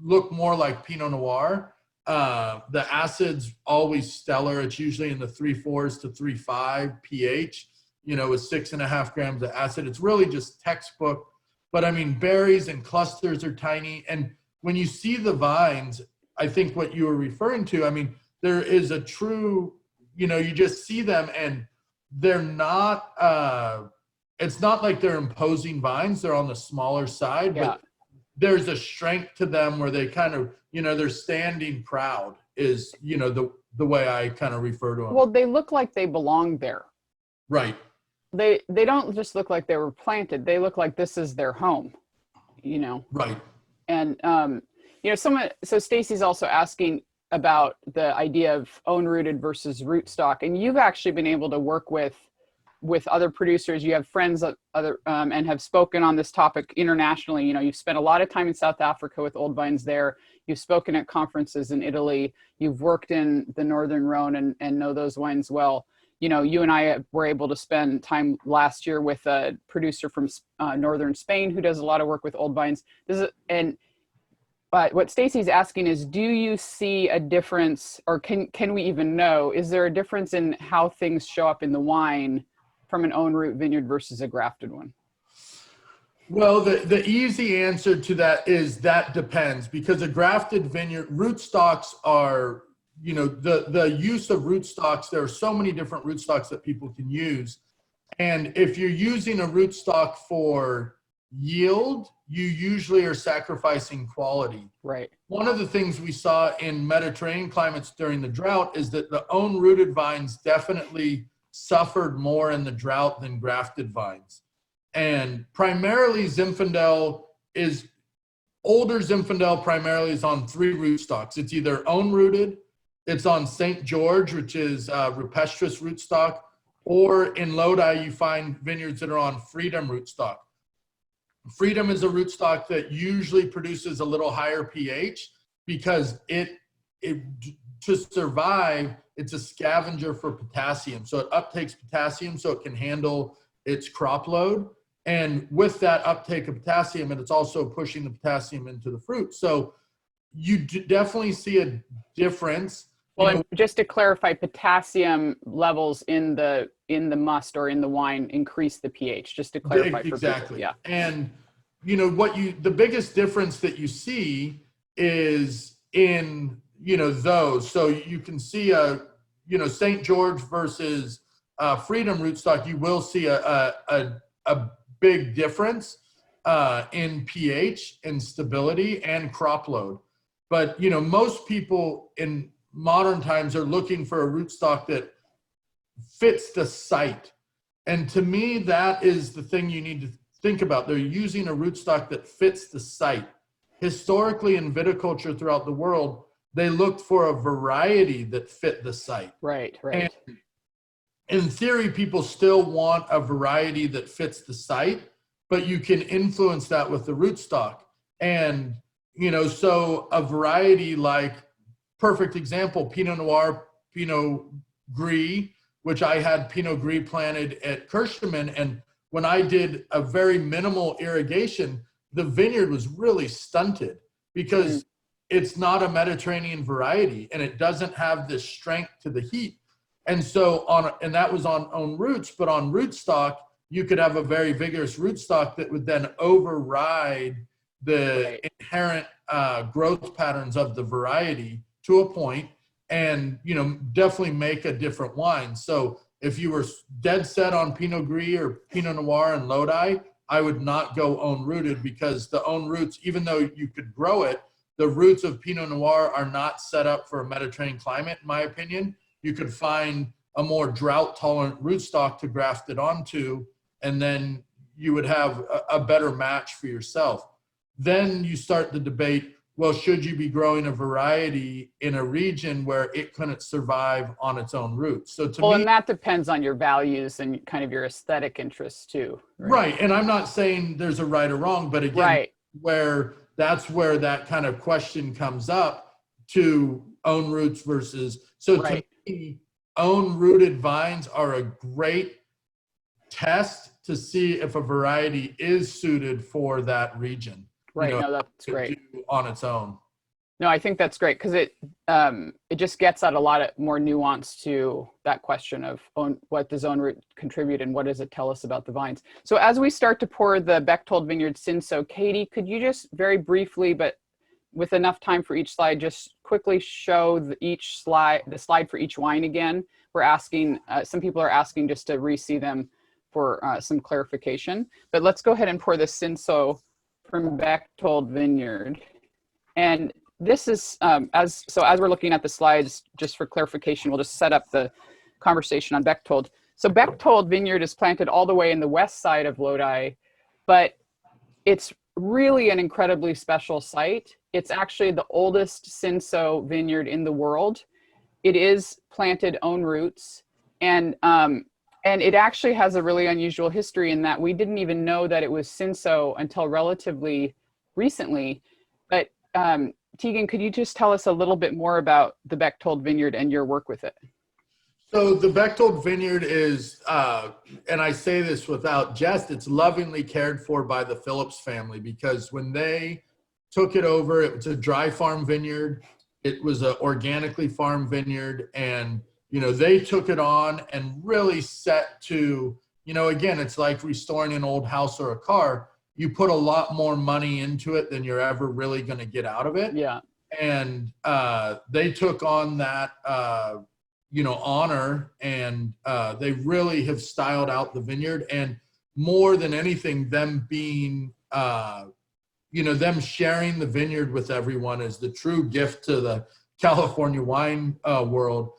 look more like Pinot Noir. The acid's always stellar. It's usually in the 3.4s to 3.5 pH, you know, with 6.5 grams of acid. It's really just textbook. But I mean, berries and clusters are tiny. And when you see the vines, I think what you were referring to, I mean, there is a true, you know, you just see them and they're not, it's not like they're imposing vines. They're on the smaller side, but there's a strength to them where they kind of, you know, they're standing proud is, you know, the way I kind of refer to them. Well, they look like they belong there. Right. They don't just look like they were planted. They look like this is their home, you know? Right. And, you know, so Stacy's also asking about the idea of own rooted versus rootstock. And you've actually been able to work with other producers. You have friends and have spoken on this topic internationally. You know, you've spent a lot of time in South Africa with Old Vines there. You've spoken at conferences in Italy. You've worked in the Northern Rhone and know those wines well. You know, you and I were able to spend time last year with a producer from Northern Spain who does a lot of work with Old Vines. But what Stacy's asking is, do you see a difference, or can we even know, is there a difference in how things show up in the wine from an own root vineyard versus a grafted one? Well, the easy answer to that is that depends, because a grafted vineyard, rootstocks are, you know, the use of rootstocks, there are so many different rootstocks that people can use. And if you're using a rootstock for yield, you usually are sacrificing quality. Right. One of the things we saw in Mediterranean climates during the drought is that the own rooted vines definitely suffered more in the drought than grafted vines. And primarily older Zinfandel primarily is on 3 rootstocks. It's either own rooted, it's on St. George, which is rupestris rootstock, or in Lodi, you find vineyards that are on Freedom rootstock. Freedom is a rootstock that usually produces a little higher pH because to survive, it's a scavenger for potassium. So it uptakes potassium so it can handle its crop load. And with that uptake of potassium, and it's also pushing the potassium into the fruit. So you definitely see a difference. Well, and just to clarify, potassium levels in the must or in the wine increase the pH, just to clarify. Exactly. Yeah. And you know the biggest difference that you see is in, you know, those. So you can see St. George versus Freedom rootstock, you will see a big difference in pH and stability and crop load. But, you know, most people in modern times are looking for a rootstock that fits the site. And to me, that is the thing you need to think about. They're using a rootstock that fits the site. Historically, in viticulture throughout the world, they looked for a variety that fit the site. Right. And in theory, people still want a variety that fits the site, but you can influence that with the rootstock. And, you know, so a variety like, perfect example, Pinot Noir, Pinot Gris, which I had Pinot Gris planted at Kirschenmann. And when I did a very minimal irrigation, the vineyard was really stunted because it's not a Mediterranean variety and it doesn't have this strength to the heat. And so and that was on own roots, but on rootstock, you could have a very vigorous rootstock that would then override the inherent growth patterns of the variety to a point, and, you know, definitely make a different wine. So if you were dead set on Pinot Gris or Pinot Noir and Lodi, I would not go own rooted, because the own roots, even though you could grow it, the roots of Pinot Noir are not set up for a Mediterranean climate, in my opinion. You could find a more drought tolerant rootstock to graft it onto, and then you would have a better match for yourself. Then you start the debate, well, should you be growing a variety in a region where it couldn't survive on its own roots? So to me, and that depends on your values and kind of your aesthetic interests too. Right. And I'm not saying there's a right or wrong, but again, that's where that kind of question comes up to own roots versus, so to me, own rooted vines are a great test to see if a variety is suited for that region. Right. No, that's great. On its own. No, I think that's great because it just gets at a lot of more nuance to that question of what does own root contribute and what does it tell us about the vines. So as we start to pour the Bechtold Vineyard Cinsault, Katie, could you just very briefly, but with enough time for each slide, just quickly show the slide for each wine again? We're asking, some people are asking just to re-see them for some clarification, but let's go ahead and pour the Cinsault from Bechtold Vineyard. And this is, as we're looking at the slides, just for clarification, we'll just set up the conversation on Bechtold. So Bechtold Vineyard is planted all the way in the west side of Lodi, but it's really an incredibly special site. It's actually the oldest Cinsault vineyard in the world. It is planted own roots, and it actually has a really unusual history in that we didn't even know that it was Cinsault until relatively recently. But Tegan, could you just tell us a little bit more about the Bechtold Vineyard and your work with it? So the Bechtold Vineyard is, and I say this without jest, it's lovingly cared for by the Phillips family, because when they took it over, it was a dry farm vineyard. It was an organically farmed vineyard, and they took it on and really set to, again, it's like restoring an old house or a car. You put a lot more money into it than you're ever really going to get out of it. Yeah. And they took on that, honor, and they really have styled out the vineyard. And more than anything, them being, them sharing the vineyard with everyone is the true gift to the California wine world.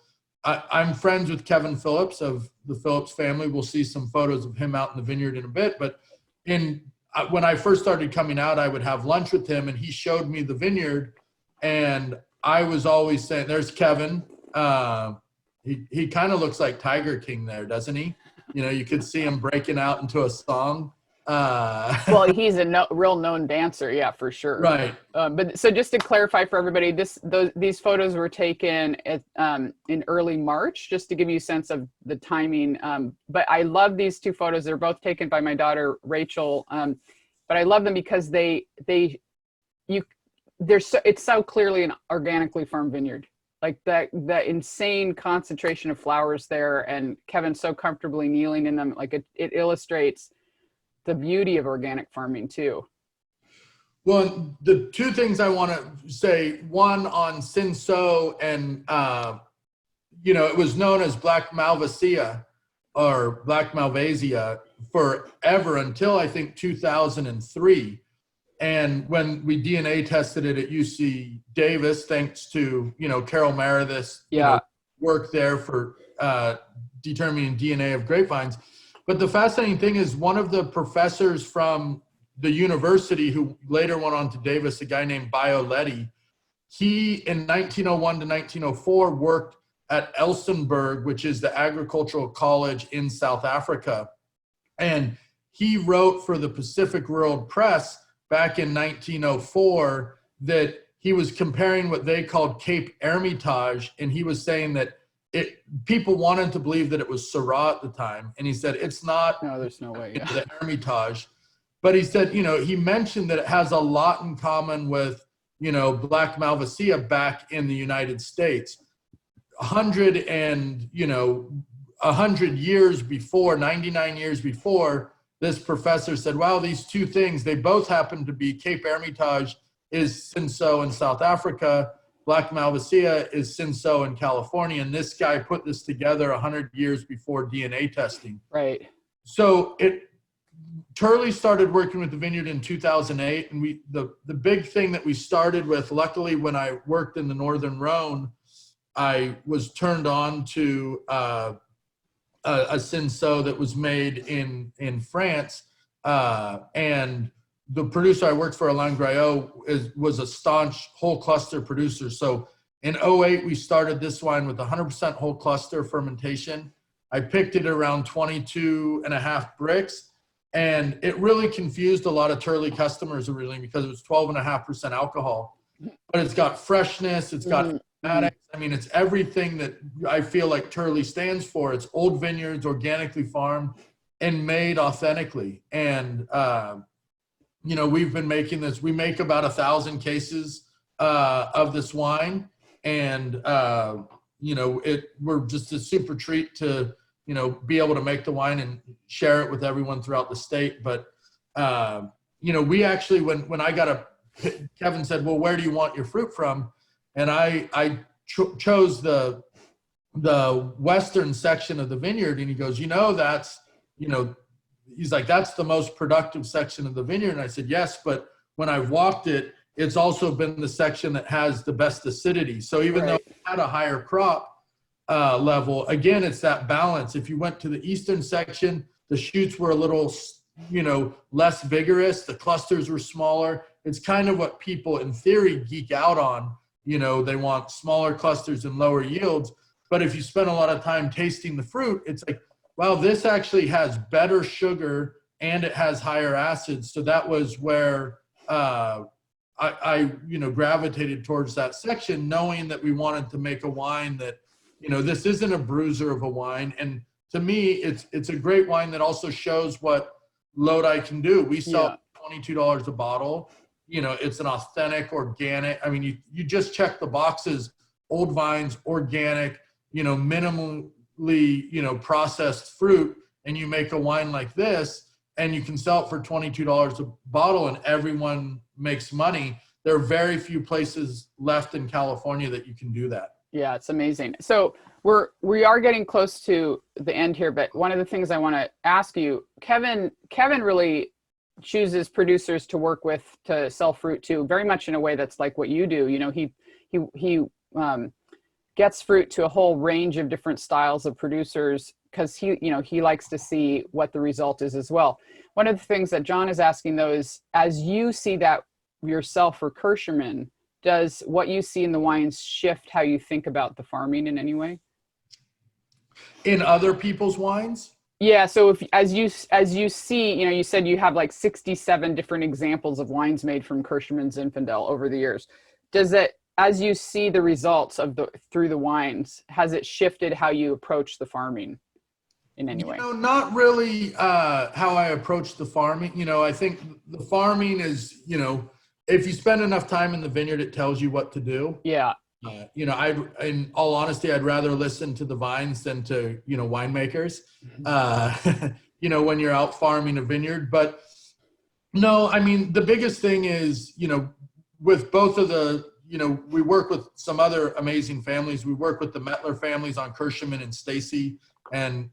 I'm friends with Kevin Phillips of the Phillips family. We'll see some photos of him out in the vineyard in a bit. But when I first started coming out, I would have lunch with him, and he showed me the vineyard. And I was always saying, there's Kevin. He kind of looks like Tiger King there, doesn't he? You could see him breaking out into a song. Well, he's a real known dancer, yeah, for sure. Right. But so just to clarify for everybody, these photos were taken in early March, just to give you a sense of the timing. But I love these two photos. They're both taken by my daughter Rachel. But I love them because it's so clearly an organically farmed vineyard. Like the insane concentration of flowers there, and Kevin so comfortably kneeling in them. Like it illustrates the beauty of organic farming too. Well, the two things I want to say, one on Cinsault, and it was known as Black Malvasia or Black Malvasia forever until I think 2003. And when we DNA tested it at UC Davis, thanks to Carol Meredith's work there for determining DNA of grapevines. But the fascinating thing is, one of the professors from the university who later went on to Davis, a guy named Bioleti, he in 1901 to 1904 worked at Elsenburg, which is the agricultural college in South Africa. And he wrote for the Pacific World Press back in 1904 that he was comparing what they called Cape Hermitage, and he was saying that people wanted to believe that it was Syrah at the time, and he said it's not. No, there's no way. Yeah. The Hermitage, but he said he mentioned that it has a lot in common with Black Malvasia back in the United States. 100 years before, 99 years before, this professor said, wow, these two things, they both happen to be Cape Hermitage is Cinsault in South Africa. Black Malvasia is Cinsault in California. And this guy put this together 100 years before DNA testing. Right. So Turley started working with the vineyard in 2008. And the big thing that we started with, luckily when I worked in the Northern Rhone, I was turned on to a Cinsault that was made in France. And the producer I worked for, Alain Graillot, was a staunch whole cluster producer. So in 2008, we started this wine with 100% whole cluster fermentation. I picked it around 22.5 bricks, and it really confused a lot of Turley customers originally because it was 12.5% alcohol. But it's got freshness, it's got aromatics. I mean, it's everything that I feel like Turley stands for. It's old vineyards, organically farmed, and made authentically. And you know, we've been making this. We make about 1,000 cases of this wine, and you know, we're just a super treat to, you know, be able to make the wine and share it with everyone throughout the state. But you know, we actually, when I got Kevin said, well, where do you want your fruit from? And I chose the western section of the vineyard, and he goes, you know, that's, you know, he's like, that's the most productive section of the vineyard. And I said, yes, but when I've walked it, it's also been the section that has the best acidity. So even though it had a higher crop level, again, it's that balance. If you went to the eastern section, the shoots were a little, you know, less vigorous. The clusters were smaller. It's kind of what people in theory geek out on. You know, they want smaller clusters and lower yields. But if you spend a lot of time tasting the fruit, it's like, wow, this actually has better sugar and it has higher acids. So that was where I you know, gravitated towards that section, knowing that we wanted to make a wine that, you know, this isn't a bruiser of a wine. And to me, it's a great wine that also shows what Lodi can do. We sell $22 a bottle. You know, it's an authentic, organic. I mean, you just check the boxes: old vines, organic, you know, minimally, you know, processed fruit, and you make a wine like this, and you can sell it for $22 a bottle, and everyone makes money. There are very few places left in California that you can do that. Yeah, it's amazing. So we are getting close to the end here, but one of the things I want to ask you, Kevin really chooses producers to work with to sell fruit to, very much in a way that's like what you do. You know, he gets fruit to a whole range of different styles of producers because he likes to see what the result is as well. One of the things that John is asking though is, as you see that yourself for Kirschenmann, does what you see in the wines shift how you think about the farming in any way? In other people's wines? Yeah. So if, as you see, you know, you said you have like 67 different examples of wines made from Kirschenmann Zinfandel over the years. Does it, as you see the results of through the wines, has it shifted how you approach the farming in any way? You know, not really how I approach the farming. You know, I think the farming is, you know, if you spend enough time in the vineyard, it tells you what to do. Yeah. You know, in all honesty, I'd rather listen to the vines than to, you know, winemakers, you know, when you're out farming a vineyard. But no, I mean, the biggest thing is, you know, with both of the, you know, we work with some other amazing families. We work with the Mettler families on Kirschenmann and Stacy, and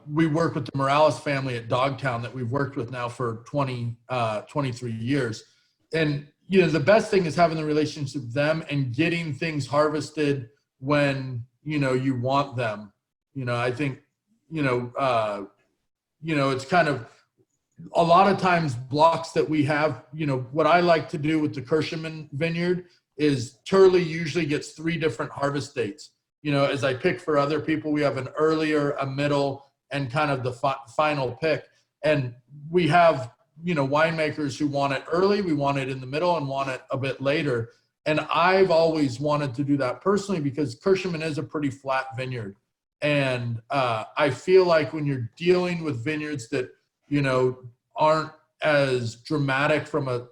we work with the Morales family at Dogtown that we've worked with now for 23 years. And, you know, the best thing is having the relationship with them and getting things harvested when, you know, you want them. You know, I think, you know, it's kind of a lot of times blocks that we have. You know, what I like to do with the Kirschenmann vineyard is Turley usually gets 3 different harvest dates. You know, as I pick for other people, we have an earlier, a middle, and kind of the final pick. And we have, you know, winemakers who want it early, we want it in the middle, and want it a bit later. And I've always wanted to do that personally because Kirschenmann is a pretty flat vineyard. And I feel like when you're dealing with vineyards that, you know, aren't as dramatic from a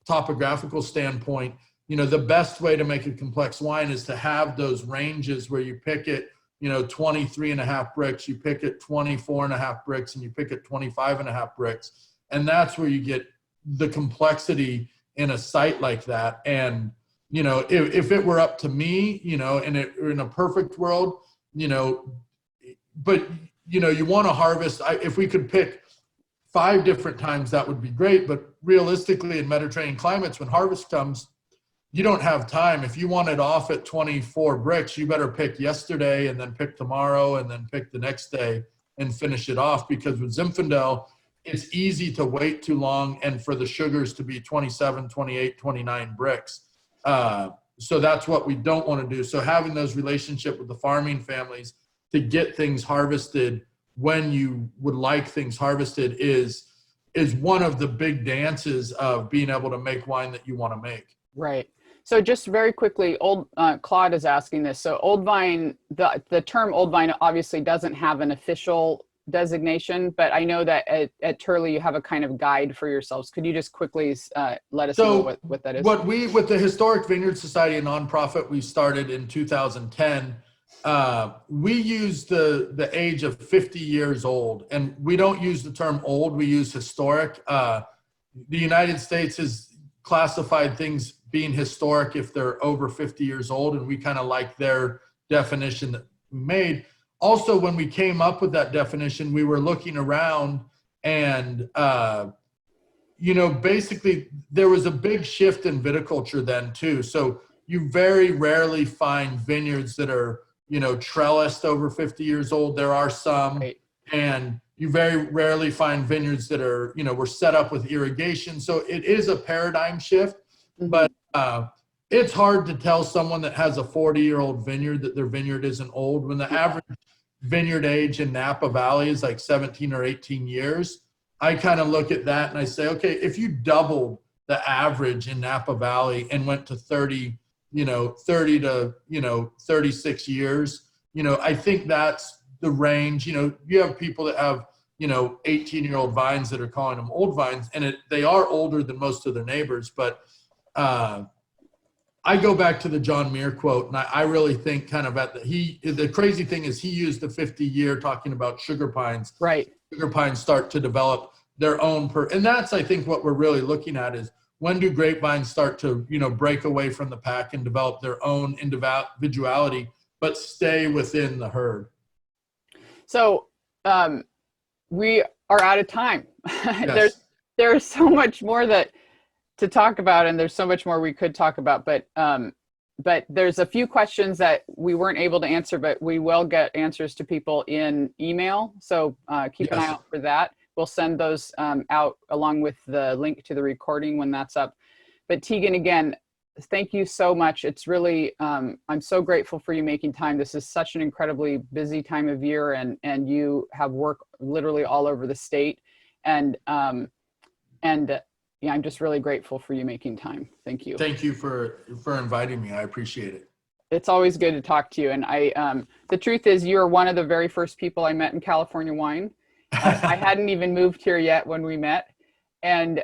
topographical standpoint, you know, the best way to make a complex wine is to have those ranges where you pick it, you know, 23.5 bricks, you pick it 24.5 bricks, and you pick it 25.5 bricks. And that's where you get the complexity in a site like that. And, you know, if it were up to me, you know, in a perfect world, you know, but, you know, you want to harvest, if we could pick 5 different times, that would be great. But realistically, in Mediterranean climates, when harvest comes, you don't have time. If you want it off at 24 bricks, you better pick yesterday and then pick tomorrow and then pick the next day and finish it off, because with Zinfandel, it's easy to wait too long and for the sugars to be 27, 28, 29 bricks. So that's what we don't want to do. So having those relationships with the farming families to get things harvested when you would like things harvested is one of the big dances of being able to make wine that you want to make. Right. So just very quickly, Claude is asking this. So old vine, the term old vine obviously doesn't have an official designation, but I know that at Turley you have a kind of guide for yourselves. Could you just quickly let us know what that is? With the Historic Vineyard Society, a nonprofit we started in 2010, we use the age of 50 years old, and we don't use the term old, we use historic. The United States has classified things being historic if they're over 50 years old, and we kind of like their definition that we made. Also, when we came up with that definition, we were looking around and, basically there was a big shift in viticulture then too. So you very rarely find vineyards that are, trellised over 50 years old. There are some, right. And you very rarely find vineyards that are, were set up with irrigation. So it is a paradigm shift, but it's hard to tell someone that has a 40-year-old vineyard that their vineyard isn't old when the average vineyard age in Napa Valley is like 17 or 18 years. I kind of look at that and I say, okay, if you doubled the average in Napa Valley and went to 30 to 36 years, I think that's the range. You have people that have 18-year-old vines that are calling them old vines, and they are older than most of their neighbors. But I go back to the John Muir quote, and I really think kind of the crazy thing is he used the 50-year talking about sugar pines. Right. Sugar pines start to develop their own and that's, I think, what we're really looking at is when do grapevines start to, break away from the pack and develop their own individuality, but stay within the herd. So we are out of time. Yes. There's so much more to talk about, and there's so much more we could talk about, but there's a few questions that we weren't able to answer, but we will get answers to people in email. So keep an eye out for that. We'll send those out along with the link to the recording when that's up. But Tegan, again, thank you so much. It's really, I'm so grateful for you making time. This is such an incredibly busy time of year, and you have work literally all over the state. And yeah, I'm just really grateful for you making time. Thank you. Thank you for inviting me. I appreciate it. It's always good to talk to you. And the truth is, you're one of the very first people I met in California wine. I hadn't even moved here yet when we met. And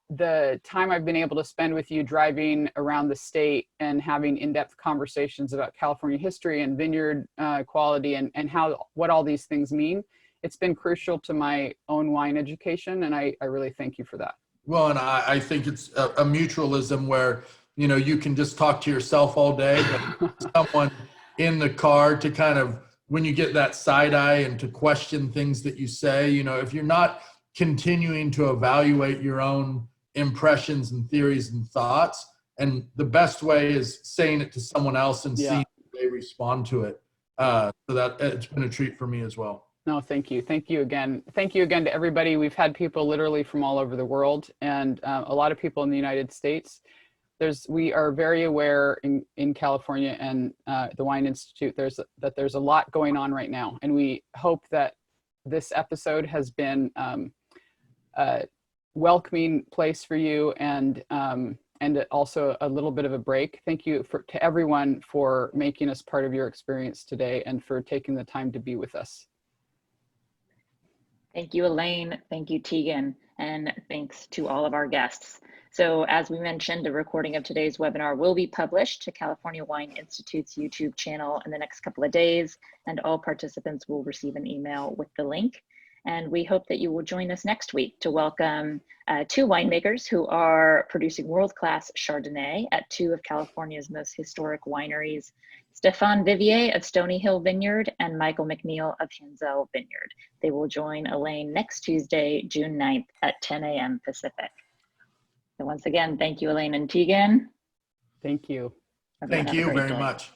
the time I've been able to spend with you driving around the state and having in-depth conversations about California history and vineyard quality and what all these things mean, it's been crucial to my own wine education, and I really thank you for that. Well, and I think it's a mutualism where, you can just talk to yourself all day, but someone in the car to kind of, when you get that side eye and to question things that you say, if you're not continuing to evaluate your own impressions and theories and thoughts, and the best way is saying it to someone else and seeing how they respond to it. So that it's been a treat for me as well. No, thank you. Thank you again. Thank you again to everybody. We've had people literally from all over the world, and a lot of people in the United States. We are very aware in California and the Wine Institute that there's a lot going on right now, and we hope that this episode has been a welcoming place for you and also a little bit of a break. Thank you to everyone for making us part of your experience today and for taking the time to be with us. Thank you, Elaine. Thank you, Tegan. And thanks to all of our guests. So as we mentioned, a recording of today's webinar will be published to California Wine Institute's YouTube channel in the next couple of days, and all participants will receive an email with the link. And we hope that you will join us next week to welcome two winemakers who are producing world-class Chardonnay at two of California's most historic wineries, Stéphane Vivier of Stony Hill Vineyard and Michael McNeil of Hansel Vineyard. They will join Elaine next Tuesday, June 9th at 10 a.m. Pacific. So once again, thank you, Elaine and Tegan. Thank you. Everyone Thank have a you great very day. much.